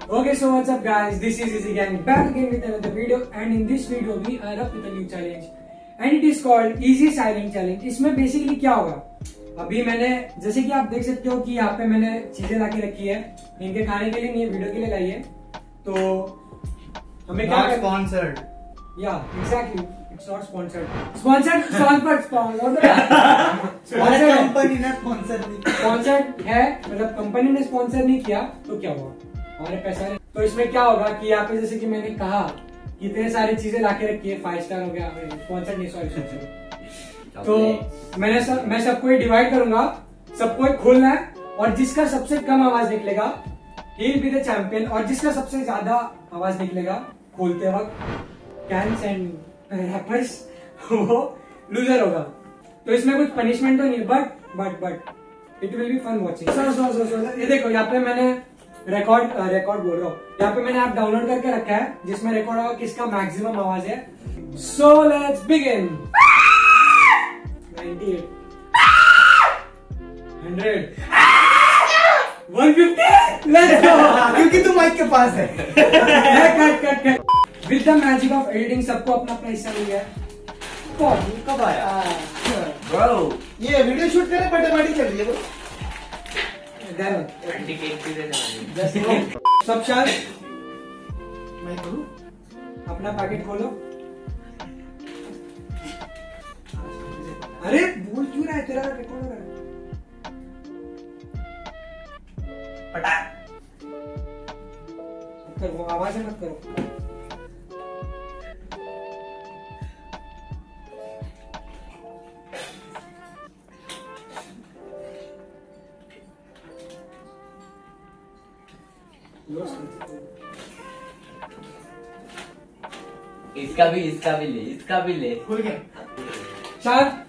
Okay, so what's up guys, this is Easy Gang back again with another video and in this video we are up with a new challenge and it is called Easy Silent Challenge। इसमें basically क्या होगा, अभी मैंने जैसे कि आप देख सकते हो कि यहाँ पे मैंने चीजें लाके रखी है, इनके खाने के लिए नहीं, वीडियो के लिए लाई है। तो हमें क्या स्पॉन्सर्ड, या exactly it's not sponsored company ने स्पॉन्सर्ड है, मतलब कंपनी ने स्पॉन्सर नहीं किया तो क्या हुआ, हमारे पैसा। तो इसमें क्या होगा कि यहाँ पे जैसे कि मैंने कहा कि इतने सारी चीजें लाके रखी है, 5 स्टार हो गया, स्पॉन्सर नहीं, सॉरी। तो मैं सबको ही डिवाइड करूंगा, सबको ही खोलना है और जिसका सबसे कम आवाज निकलेगा he will be the champion, और जिसका सबसे ज्यादा आवाज निकलेगा खोलते वक्त कैंस एंड रैपर्स वो लूजर होगा। तो इसमें कुछ पनिशमेंट तो नहीं है, but it will be fun watching. ये देखो यहाँ पे मैंने रिकॉर्ड बोल रहा हूँ, यहाँ पे मैंने ऐप डाउनलोड करके रखा है जिसमें रिकॉर्ड होगा किसका मैक्सिमम आवाज है। So let's begin. 98 100 150 let's go, क्योंकि तू माइक के पास है। Cut with the magic of editing सबको अपना अपना हिस्सा मिल गया। कब आया ब्रो? ये वीडियो शूट करे बर्थडे पार्टी चल रही है ब्रो। सब शायद मैं करूं, अपना पैकेट खोलो। अरे बोल क्यों रहा है, तेरा रिकॉर्ड हो रहा है। मत करो, आवाज मत करो। इसका भी ले खुल गया शायद।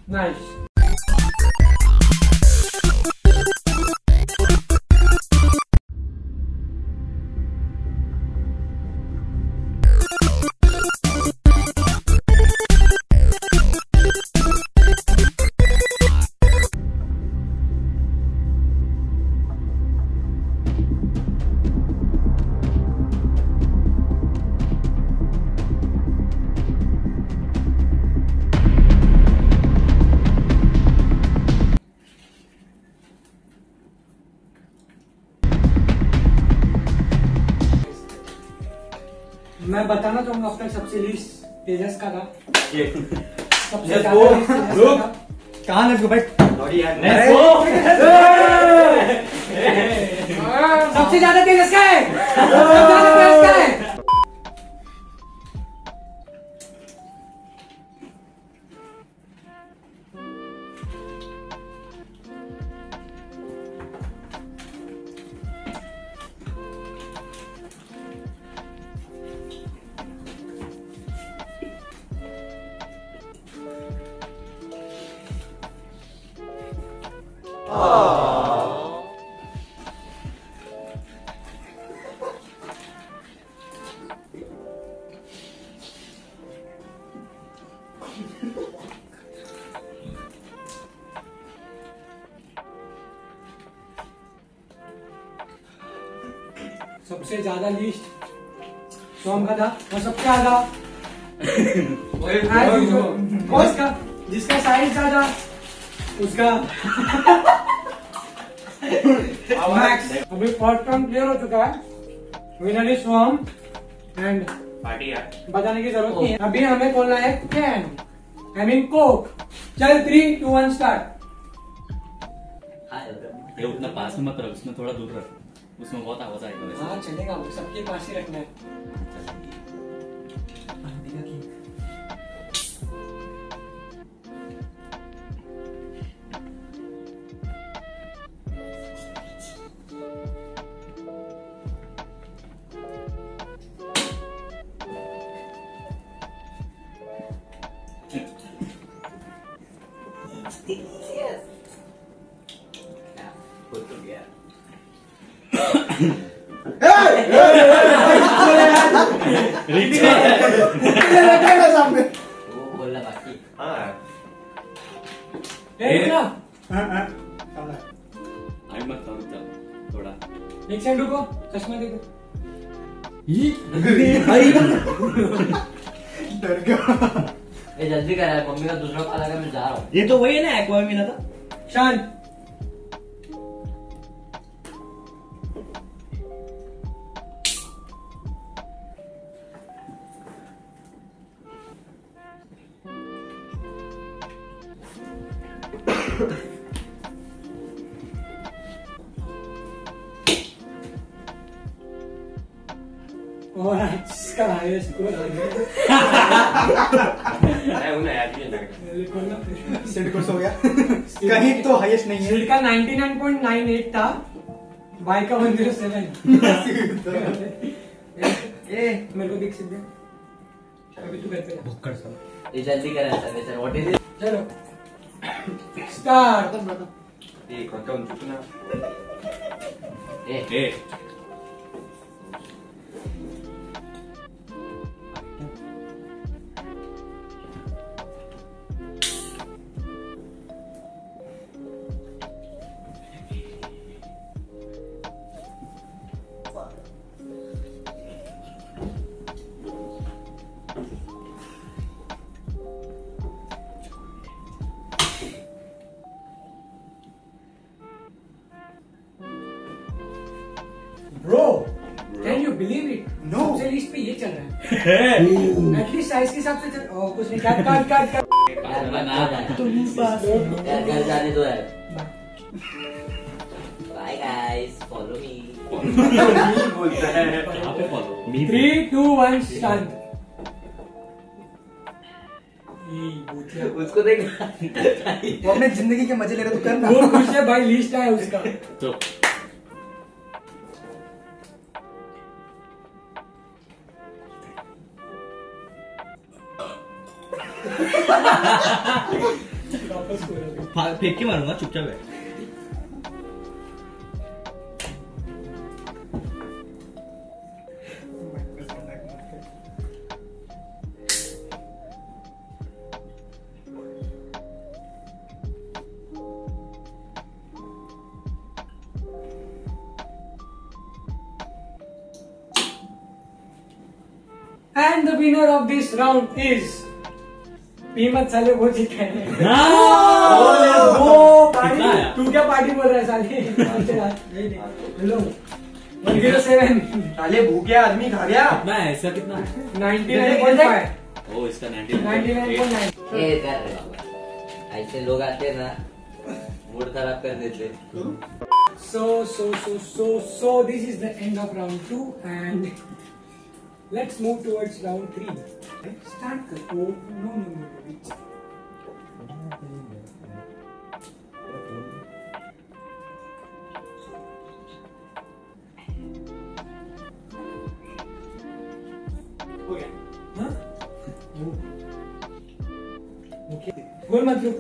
Nice. मैं बताना चाहूंगा अब तक सबसे लीस्ट तेजस का था। सबसे कहाँ लेट्स गो भाई, सबसे ज्यादा तेजस का है, सबसे ज्यादा तेजस का है। सबसे ज्यादा लीस्ट सोम का था और सबसे ज्यादा उसका, जिसका साइज ज्यादा उसका मैक्स। अभी फर्स्ट राउंड क्लियर हो चुका है, winner is Som and party है, बताने की जरूरत नहीं है। अभी हमें खोलना है कैन, आई मीन कोक। चल 3 2 1 स्टार्ट। ये उतना पास में मत रख, उसमें थोड़ा दूर रख, उसमें बहुत आवाज आएगा। हाँ चलेगा, सबके पास ही रखना है। सामने बोलना बाकी। आई मत करो थोड़ा। एक सेकंड रुको, चश्मा देखो। डर गया। ये जल्दी कर यार, मम्मी का दूसरा कॉल आएगा, मैं जा रहा हूँ। ये तो वही है ना, एक्वा मिला था। शांत। और इसका हाईएस्ट स्कोर सिड को सो गया। कहीं तो हाईएस्ट नहीं है। सिड का 99.98 था, बाई का 107। मेरे को दिख सकते, अभी तू घर पे जा। ये जल्दी कर यार, सर व्हाट इज इट? चलो start. A A bro can you believe it? No. सबसे लीस्ट पे ये चल रहा है। एटलीस्ट साइज के हिसाब से चल। कुछ नहीं, काट काट काट काट। यार घर जाने दो यार। Bye guys, follow me. बोलता है। कहाँ पे फॉलो? 3, 2, 1 शांत। उसको देख। वो अपने जिंदगी के मजे ले रहा, तो करना। वो खुश है भाई, लिस्ट है उसका। तो वापस हो रहा फेंक के मारूंगा, चुपचाप है। And the winner of this round is पीमत साले वो जीत गए। कितना है? तू क्या पार्टी बोल रहा है साले? हेलो 107 साले भूखे आदमी खा गया। कितना है इसका? कितना है? 99.5 ओ इसका 99.9। 99.9। ए कर रहे बाबा, ऐसे लोग आते हैं ना, मूड खराब कर देते। So this is the end of round 2 and let's move towards round 3. Start कर। Oh no. हो गया? हाँ? Okay. बोल मत लो।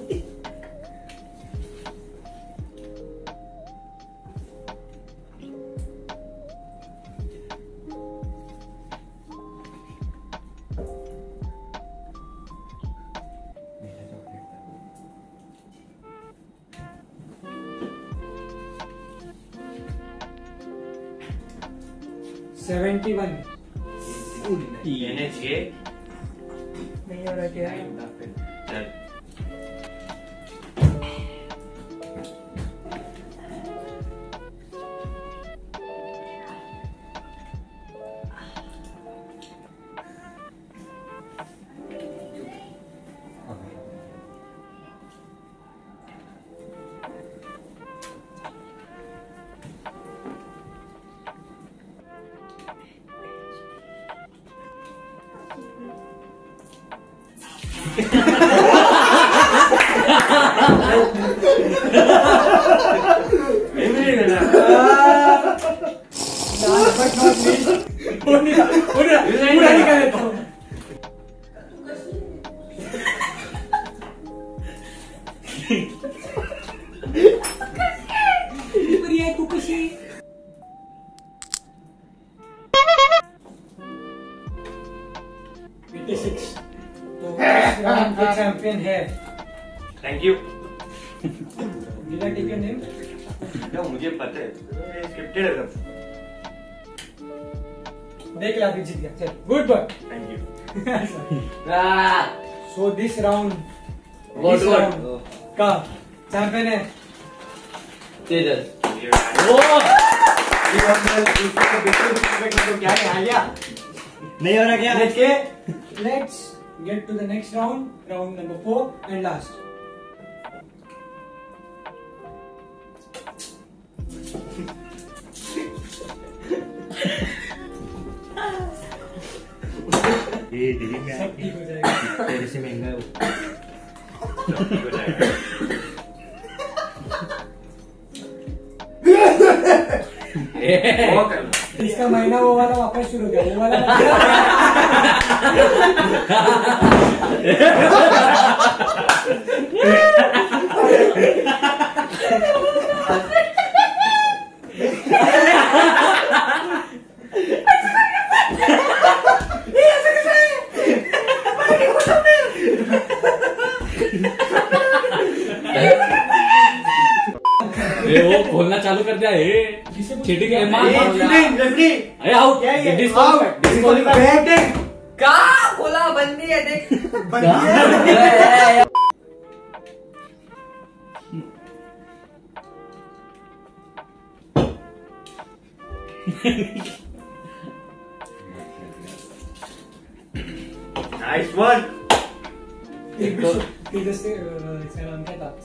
$71 मैंने 6 नहीं हो रहा क्या? चल पूरा निकाल देता हूँ। तो इस राउंड के चैंपियन है। Thank you. Did I take your name? मुझे पता है, स्क्रिप्टेड है सब। देख ला जीत गया। चल, good boy. Thank you. So this round का चैंपियन है तेजस। क्या आ गया? नहीं हो रहा क्या? Let's get to the next round, round number 4 and last. ये दिल्ली में सब ठीक हो जाएगा। तेरे से महंगा है वो। इसका महीना वो वाला वापस शुरू हो गया। वो वाला वो खोलना चालू कर दिया। चीटिंग है। अरे आउट। का खोला बंदी है देख। Nice one. इसका नाम क्या था?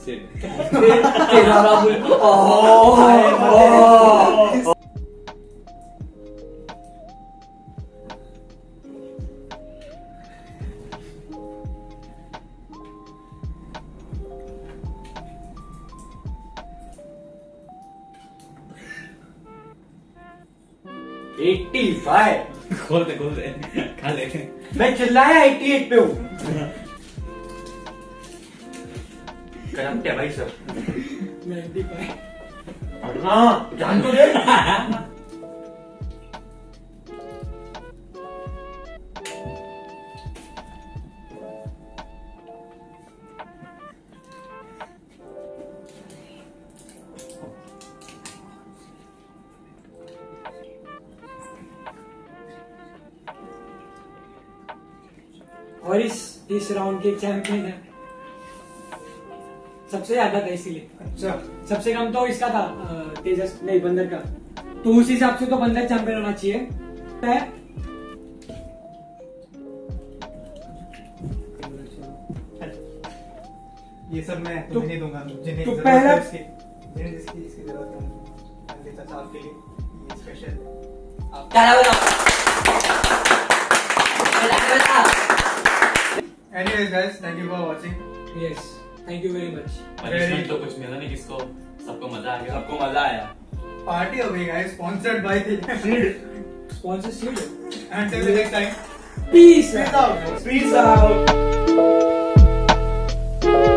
खोल दे खा ले। मैं चिल्लाया 88 पे हूँ। करंट है भाई सब। 95। हाँ जान तो दे। और इस राउंड के चैंपियन है सबसे ज्यादा था इसीलिए। अच्छा सबसे कम तो इसका था तेजस नहीं बंदर का। तो उस हिसाब से तो बंदर चैंपियन होना चाहिए। ये सब मैं तो- तुम्हें नहीं दूंगा। जिन्हें तो जरूरत पहला- है जिसकी जरूरत है मुझे चाचा आपके लिए ये special. Anyways guys, thank you for watching. Yes thank you very much. Punishment तो कुछ मिला नहीं किसको। सबको मजा आ गया। सबको मजा आया। पार्टी हो गई guys, sponsored by Seed. Sponsorship. Until the next time. Peace Peace out. Peace out.